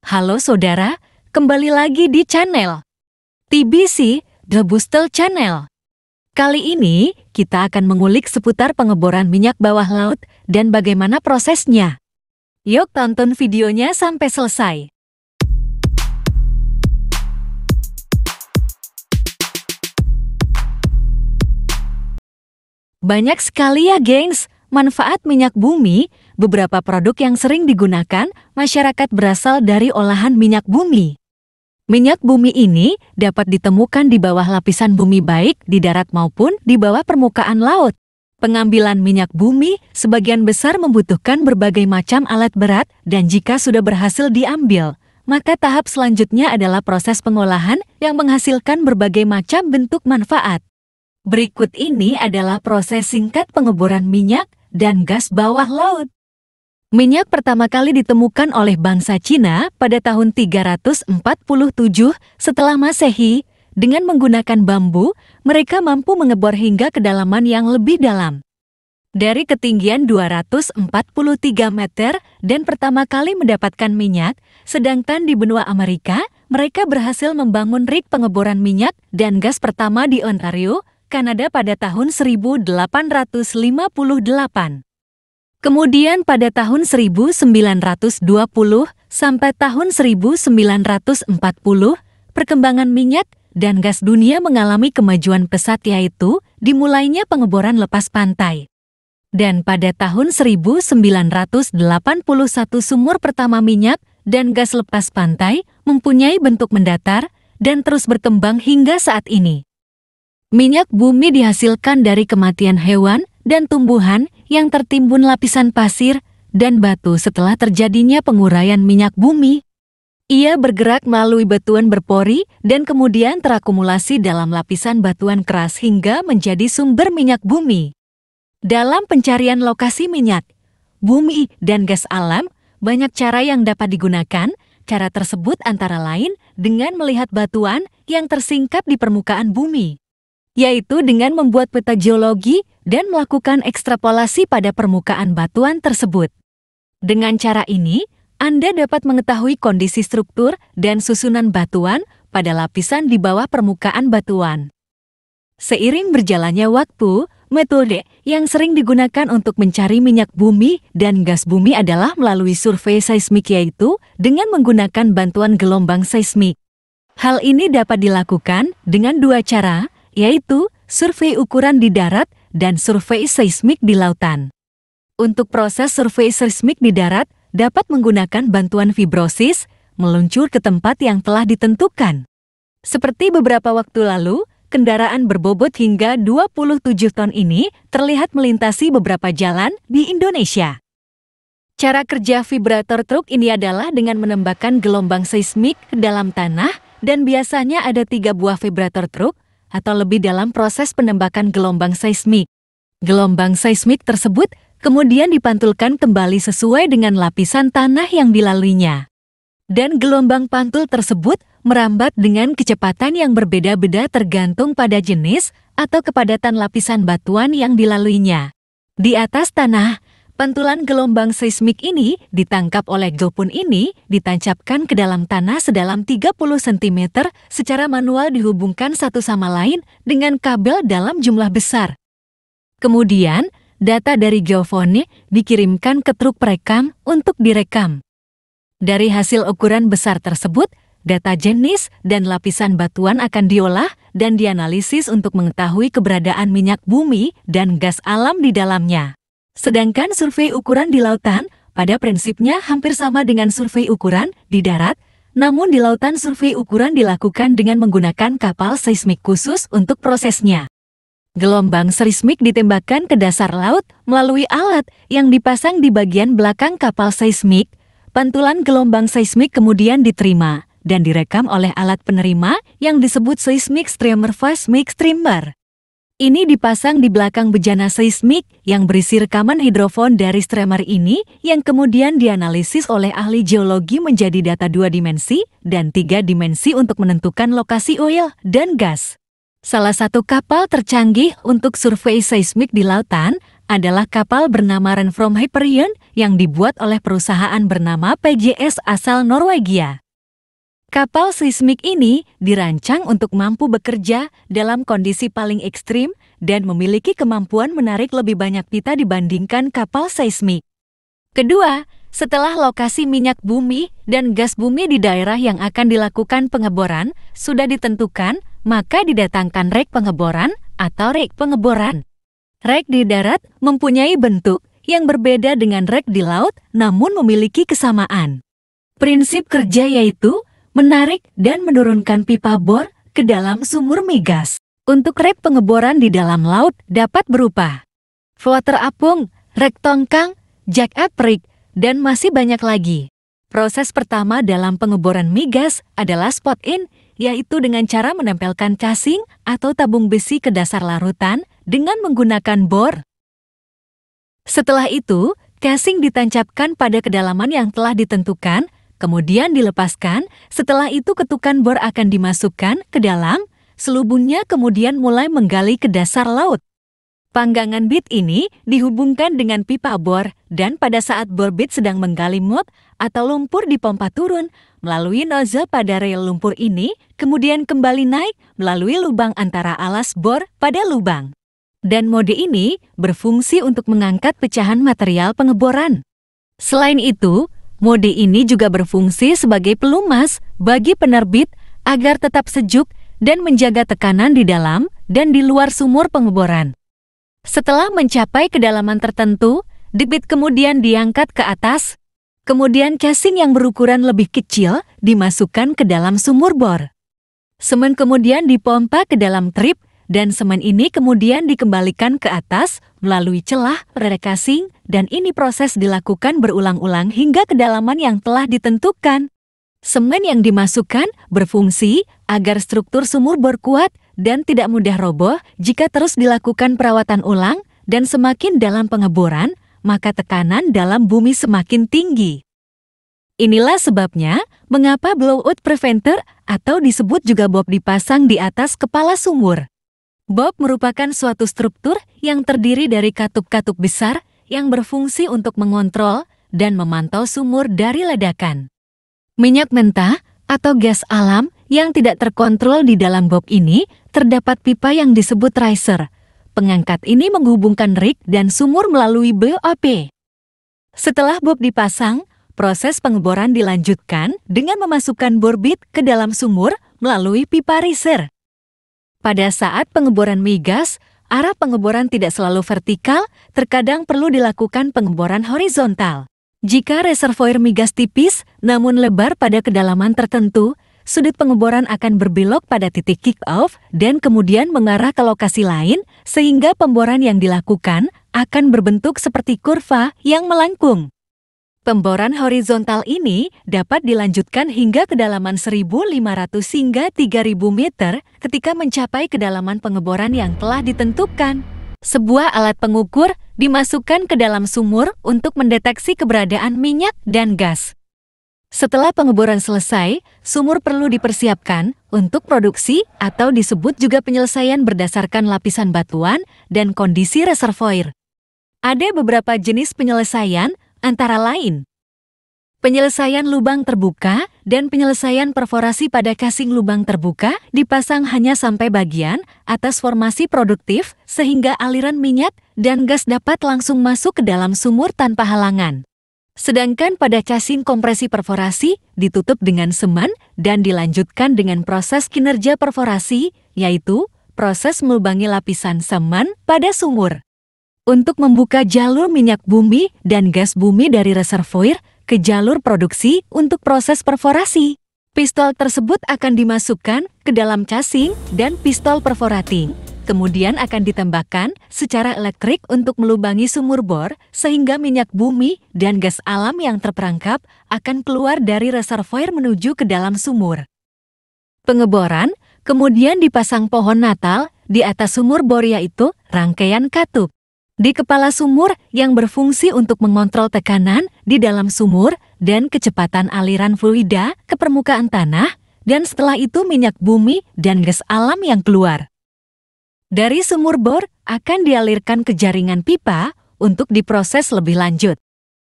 Halo saudara, kembali lagi di channel TBC The Booster Channel. Kali ini kita akan mengulik seputar pengeboran minyak bawah laut dan bagaimana prosesnya. Yuk tonton videonya sampai selesai. Banyak sekali ya gengs, manfaat minyak bumi. Beberapa produk yang sering digunakan masyarakat berasal dari olahan minyak bumi. Minyak bumi ini dapat ditemukan di bawah lapisan bumi baik di darat maupun di bawah permukaan laut. Pengambilan minyak bumi sebagian besar membutuhkan berbagai macam alat berat dan jika sudah berhasil diambil, maka tahap selanjutnya adalah proses pengolahan yang menghasilkan berbagai macam bentuk manfaat. Berikut ini adalah proses singkat pengeboran minyak dan gas bawah laut. Minyak pertama kali ditemukan oleh bangsa Cina pada tahun 347 setelah Masehi. Dengan menggunakan bambu, mereka mampu mengebor hingga kedalaman yang lebih dalam. Dari ketinggian 243 meter dan pertama kali mendapatkan minyak, sedangkan di benua Amerika, mereka berhasil membangun rig pengeboran minyak dan gas pertama di Ontario, Kanada pada tahun 1858. Kemudian pada tahun 1920 sampai tahun 1940, perkembangan minyak dan gas dunia mengalami kemajuan pesat yaitu dimulainya pengeboran lepas pantai. Dan pada tahun 1981 sumur pertama minyak dan gas lepas pantai mempunyai bentuk mendatar dan terus berkembang hingga saat ini. Minyak bumi dihasilkan dari kematian hewan dan tumbuhan yang tertimbun lapisan pasir dan batu setelah terjadinya penguraian minyak bumi. Ia bergerak melalui batuan berpori dan kemudian terakumulasi dalam lapisan batuan keras hingga menjadi sumber minyak bumi. Dalam pencarian lokasi minyak, bumi, dan gas alam, banyak cara yang dapat digunakan. Cara tersebut antara lain dengan melihat batuan yang tersingkap di permukaan bumi, yaitu dengan membuat peta geologi dan melakukan ekstrapolasi pada permukaan batuan tersebut. Dengan cara ini, Anda dapat mengetahui kondisi struktur dan susunan batuan pada lapisan di bawah permukaan batuan. Seiring berjalannya waktu, metode yang sering digunakan untuk mencari minyak bumi dan gas bumi adalah melalui survei seismik yaitu dengan menggunakan bantuan gelombang seismik. Hal ini dapat dilakukan dengan dua cara, yaitu survei ukuran di darat dan survei seismik di lautan. Untuk proses survei seismik di darat dapat menggunakan bantuan vibrosis, meluncur ke tempat yang telah ditentukan. Seperti beberapa waktu lalu, kendaraan berbobot hingga 27 ton ini terlihat melintasi beberapa jalan di Indonesia. Cara kerja vibrator truk ini adalah dengan menembakkan gelombang seismik ke dalam tanah dan biasanya ada 3 buah vibrator truk atau lebih dalam proses penembakan gelombang seismik. Gelombang seismik tersebut kemudian dipantulkan kembali sesuai dengan lapisan tanah yang dilaluinya. Dan gelombang pantul tersebut merambat dengan kecepatan yang berbeda-beda tergantung pada jenis atau kepadatan lapisan batuan yang dilaluinya. Di atas tanah, pantulan gelombang seismik ini ditangkap oleh GoPun ini ditancapkan ke dalam tanah sedalam 30 cm secara manual dihubungkan satu sama lain dengan kabel dalam jumlah besar. Kemudian, data dari geofone dikirimkan ke truk perekam untuk direkam. Dari hasil ukuran besar tersebut, data jenis dan lapisan batuan akan diolah dan dianalisis untuk mengetahui keberadaan minyak bumi dan gas alam di dalamnya. Sedangkan survei ukuran di lautan pada prinsipnya hampir sama dengan survei ukuran di darat, namun di lautan survei ukuran dilakukan dengan menggunakan kapal seismik khusus untuk prosesnya. Gelombang seismik ditembakkan ke dasar laut melalui alat yang dipasang di bagian belakang kapal seismik. Pantulan gelombang seismik kemudian diterima dan direkam oleh alat penerima yang disebut seismic streamer. Ini dipasang di belakang bejana seismik yang berisi rekaman hidrofon dari streamer ini yang kemudian dianalisis oleh ahli geologi menjadi data 2 dimensi dan 3 dimensi untuk menentukan lokasi oil dan gas. Salah satu kapal tercanggih untuk survei seismik di lautan adalah kapal bernama Ren from Hyperion yang dibuat oleh perusahaan bernama PJS asal Norwegia. Kapal seismik ini dirancang untuk mampu bekerja dalam kondisi paling ekstrim dan memiliki kemampuan menarik lebih banyak pita dibandingkan kapal seismik. Kedua, setelah lokasi minyak bumi dan gas bumi di daerah yang akan dilakukan pengeboran sudah ditentukan, maka didatangkan rek pengeboran atau rek pengeboran. Rek di darat mempunyai bentuk yang berbeda dengan rek di laut, namun memiliki kesamaan. Prinsip kerja yaitu menarik dan menurunkan pipa bor ke dalam sumur migas. Untuk rek pengeboran di dalam laut dapat berupa floater apung, rek tongkang, jack up rig, dan masih banyak lagi. Proses pertama dalam pengeboran migas adalah spot in, yaitu dengan cara menempelkan casing atau tabung besi ke dasar larutan dengan menggunakan bor. Setelah itu, casing ditancapkan pada kedalaman yang telah ditentukan, kemudian dilepaskan. Setelah itu ketukan bor akan dimasukkan ke dalam, selubungnya kemudian mulai menggali ke dasar laut. Panggangan bit ini dihubungkan dengan pipa bor, dan pada saat bor bit sedang menggali mud atau lumpur dipompa turun melalui nozzle pada rel lumpur ini, kemudian kembali naik melalui lubang antara alas bor pada lubang. Dan mode ini berfungsi untuk mengangkat pecahan material pengeboran. Selain itu, mode ini juga berfungsi sebagai pelumas bagi penerbit agar tetap sejuk dan menjaga tekanan di dalam dan di luar sumur pengeboran. Setelah mencapai kedalaman tertentu, debit kemudian diangkat ke atas. Kemudian casing yang berukuran lebih kecil dimasukkan ke dalam sumur bor. Semen kemudian dipompa ke dalam trip, dan semen ini kemudian dikembalikan ke atas melalui celah pada casing, dan ini proses dilakukan berulang-ulang hingga kedalaman yang telah ditentukan. Semen yang dimasukkan berfungsi agar struktur sumur bor kuat dan tidak mudah roboh jika terus dilakukan perawatan ulang, dan semakin dalam pengeboran, maka tekanan dalam bumi semakin tinggi. Inilah sebabnya mengapa blowout preventer atau disebut juga bob dipasang di atas kepala sumur. Bob merupakan suatu struktur yang terdiri dari katup-katup besar yang berfungsi untuk mengontrol dan memantau sumur dari ledakan. Minyak mentah atau gas alam yang tidak terkontrol di dalam bob ini terdapat pipa yang disebut riser. Pengangkat ini menghubungkan rig dan sumur melalui BOP. Setelah bob dipasang, proses pengeboran dilanjutkan dengan memasukkan bor bit ke dalam sumur melalui pipa riser. Pada saat pengeboran migas, arah pengeboran tidak selalu vertikal, terkadang perlu dilakukan pengeboran horizontal. Jika reservoir migas tipis namun lebar pada kedalaman tertentu, sudut pengeboran akan berbelok pada titik kick-off dan kemudian mengarah ke lokasi lain, sehingga pemboran yang dilakukan akan berbentuk seperti kurva yang melengkung. Pemboran horizontal ini dapat dilanjutkan hingga kedalaman 1.500 hingga 3.000 meter ketika mencapai kedalaman pengeboran yang telah ditentukan. Sebuah alat pengukur dimasukkan ke dalam sumur untuk mendeteksi keberadaan minyak dan gas. Setelah pengeboran selesai, sumur perlu dipersiapkan untuk produksi atau disebut juga penyelesaian berdasarkan lapisan batuan dan kondisi reservoir. Ada beberapa jenis penyelesaian, antara lain penyelesaian lubang terbuka dan penyelesaian perforasi pada casing lubang terbuka dipasang hanya sampai bagian atas formasi produktif sehingga aliran minyak dan gas dapat langsung masuk ke dalam sumur tanpa halangan. Sedangkan pada casing kompresi perforasi ditutup dengan semen dan dilanjutkan dengan proses kinerja perforasi, yaitu proses melubangi lapisan semen pada sumur. Untuk membuka jalur minyak bumi dan gas bumi dari reservoir ke jalur produksi untuk proses perforasi. Pistol tersebut akan dimasukkan ke dalam casing dan pistol perforating. Kemudian akan ditembakkan secara elektrik untuk melubangi sumur bor sehingga minyak bumi dan gas alam yang terperangkap akan keluar dari reservoir menuju ke dalam sumur. Pengeboran kemudian dipasang pohon natal di atas sumur bor, yaitu rangkaian katup di kepala sumur yang berfungsi untuk mengontrol tekanan di dalam sumur dan kecepatan aliran fluida ke permukaan tanah, dan setelah itu minyak bumi dan gas alam yang keluar. Dari sumur bor akan dialirkan ke jaringan pipa untuk diproses lebih lanjut.